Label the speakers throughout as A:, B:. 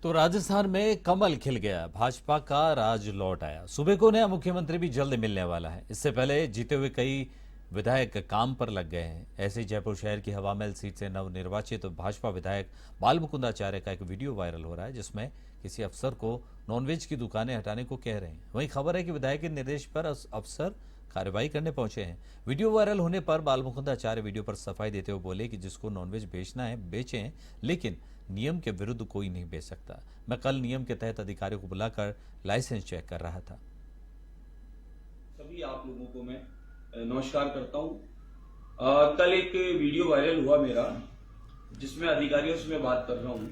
A: तो राजस्थान में कमल खिल गया, भाजपा का राज लौट आया। सूबे को नया मुख्यमंत्री भी जल्द मिलने वाला है। इससे पहले जीते हुए कई विधायक काम पर लग गए हैं। ऐसे ही जयपुर शहर की हवामहल सीट से नवनिर्वाचित भाजपा विधायक बाल मुकुंदाचार्य का एक वीडियो वायरल हो रहा है, जिसमें किसी अफसर को नॉनवेज की दुकानें हटाने को कह रहे हैं। वहीं खबर है कि विधायक के निर्देश पर अफसर कार्रवाई करने पहुंचे हैं। वीडियो वायरल होने पर बाल मुकुंदाचार्य वीडियो पर सफाई देते हुए बोले कि जिसको नॉनवेज बेचना है बेचें, लेकिन नियम के विरुद्ध कोई नहीं बेच सकता। मैं कल नियम के तहत अधिकारियों को बुलाकर लाइसेंस चेक कर रहा था।
B: सभी आप लोगों को मैं नमस्कार करता हूं। कल एक वीडियो वायरल हुआ मेरा, जिसमें अधिकारियों से मैं बात कर रहा हूं।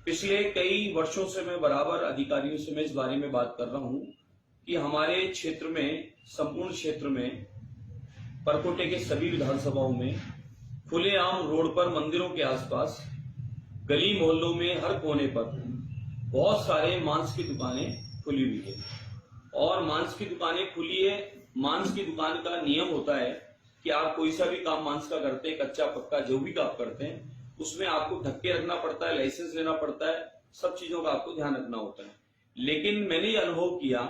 B: पिछले कई वर्षों से मैं बराबर अधिकारियों से मैं इस बारे में बात कर रहा हूं कि हमारे क्षेत्र में, संपूर्ण क्षेत्र में, परकोटे के सभी विधानसभाओं में खुलेआम रोड पर, मंदिरों के आसपास, गली मोहल्लों में, हर कोने पर बहुत सारे मांस की दुकानें खुली हुई है। और मांस की दुकानें खुली है। मांस की दुकान का नियम होता है कि आप कोई सा भी काम मांस का करते हैं, कच्चा पक्का जो भी काम करते हैं, उसमें आपको ढक्के रखना पड़ता है, लाइसेंस लेना पड़ता है, सब चीजों का आपको ध्यान रखना होता है। लेकिन मैंने ये अनुभव किया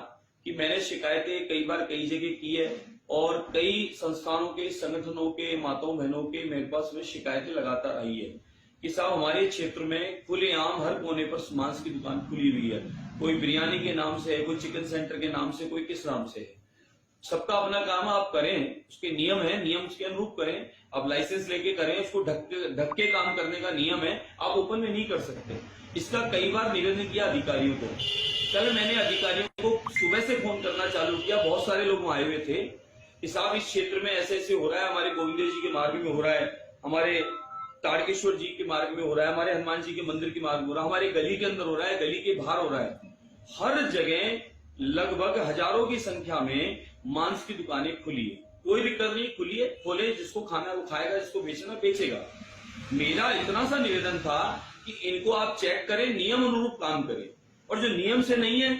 B: कि मैंने शिकायतें कई बार कई जगह की है और कई संस्थानों के, संगठनों के, माताओं बहनों के मेरे पास में शिकायतें लगातार आई है कि साहब हमारे क्षेत्र में खुलेआम हर कोने पर मांस की दुकान खुली हुई है। कोई बिरयानी के नाम से है, कोई चिकन सेंटर के नाम से, कोई किस नाम से है। सबका अपना काम आप करें, उसके नियम है, नियम के अनुरूप करें। आप लाइसेंस लेके करें, उसको ढक के काम करने का नियम है। आप ओपन में नहीं कर सकते। इसका कई बार निवेदन किया अधिकारियों को। कल मैंने अधिकारियों को सुबह से फोन करना चालू किया। बहुत सारे लोग आए हुए थे कि साहब इस क्षेत्र में ऐसे ऐसे हो रहा है, हमारे गोविंद जी के मार्ग में हो रहा है, हमारे ताड़केश्वर जी के मार्ग में हो रहा है, हमारे हनुमान जी के मंदिर के मार्ग में हो रहा है, हमारे गली के अंदर हो रहा है, गली के बाहर हो रहा है। हर जगह लगभग हजारों की संख्या में मांस की दुकानें खुली है। कोई दिक्कत नहीं, खुली है, खोले, जिसको खाना वो खाएगा, जिसको बेचना बेचेगा। मेरा इतना सा निवेदन था कि इनको आप चेक करें, नियम अनुरूप काम करें, और जो नियम से नहीं है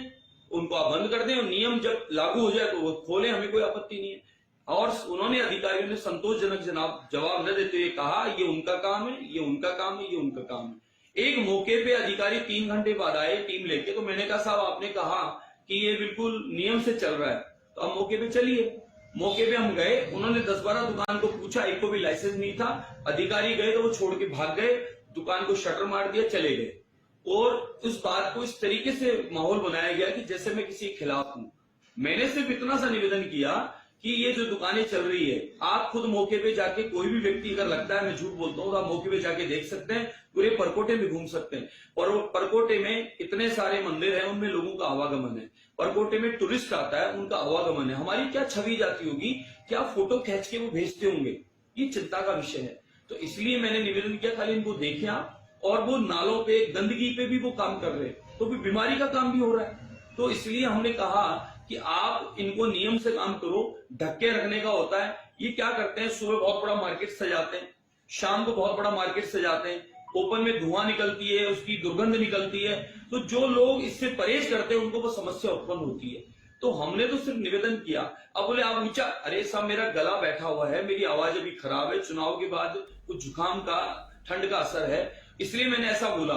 B: उनको आप बंद कर दें, और नियम जब लागू हो जाए तो वो खोले, हमें कोई आपत्ति नहीं है। और उन्होंने, अधिकारियों ने संतोषजनक जवाब न देते हुए कहा ये उनका काम है, ये उनका काम है, ये उनका काम है। एक मौके पे अधिकारी 3 घंटे बाद आए टीम लेके, तो मैंने कहा साहब आपने कहा कि ये बिल्कुल नियम से चल रहा है, तो अब मौके पे चलिए। मौके पे हम गए, उन्होंने 10-12 दुकान को पूछा, एक को भी लाइसेंस नहीं था। अधिकारी गए तो वो छोड़ के भाग गए, दुकान को शटर मार दिया, चले गए। और उस बात को इस तरीके से माहौल बनाया गया कि जैसे मैं किसी के खिलाफ हूं। मैंने सिर्फ इतना सा निवेदन किया कि ये जो दुकानें चल रही है, आप खुद मौके पे जाके, कोई भी व्यक्ति अगर लगता है मैं झूठ बोलता हूं, तो आप मौके पे जाके देख सकते हैं। पूरे परकोटे में घूम सकते हैं। और परकोटे में इतने सारे मंदिर हैं, उनमें लोगों का आवागमन है। परकोटे में टूरिस्ट आता है, उनका आवागमन है। हमारी क्या छवि जाती होगी, क्या फोटो खींच के वो भेजते होंगे, ये चिंता का विषय है। तो इसलिए मैंने निवेदन किया, खाली इनको देखें आप। और वो नालों पे, गंदगी पे भी वो काम कर रहे हैं, तो भी बीमारी का काम भी हो रहा है। तो इसलिए हमने कहा कि आप इनको नियम से काम करो। ढक्के रखने का होता है। ये क्या करते हैं, सुबह बहुत बड़ा मार्केट सजाते हैं, शाम को बहुत बड़ा मार्केट सजाते हैं, ओपन में धुआं निकलती है, उसकी दुर्गंध निकलती है। तो जो लोग इससे परहेज करते हैं उनको वो समस्या उत्पन्न होती है। तो हमने तो सिर्फ निवेदन किया। अब बोले आप ऊंचा, अरे साहब मेरा गला बैठा हुआ है, मेरी आवाज अभी खराब है, चुनाव के बाद कुछ जुकाम का, ठंड का असर है, इसलिए मैंने ऐसा बोला।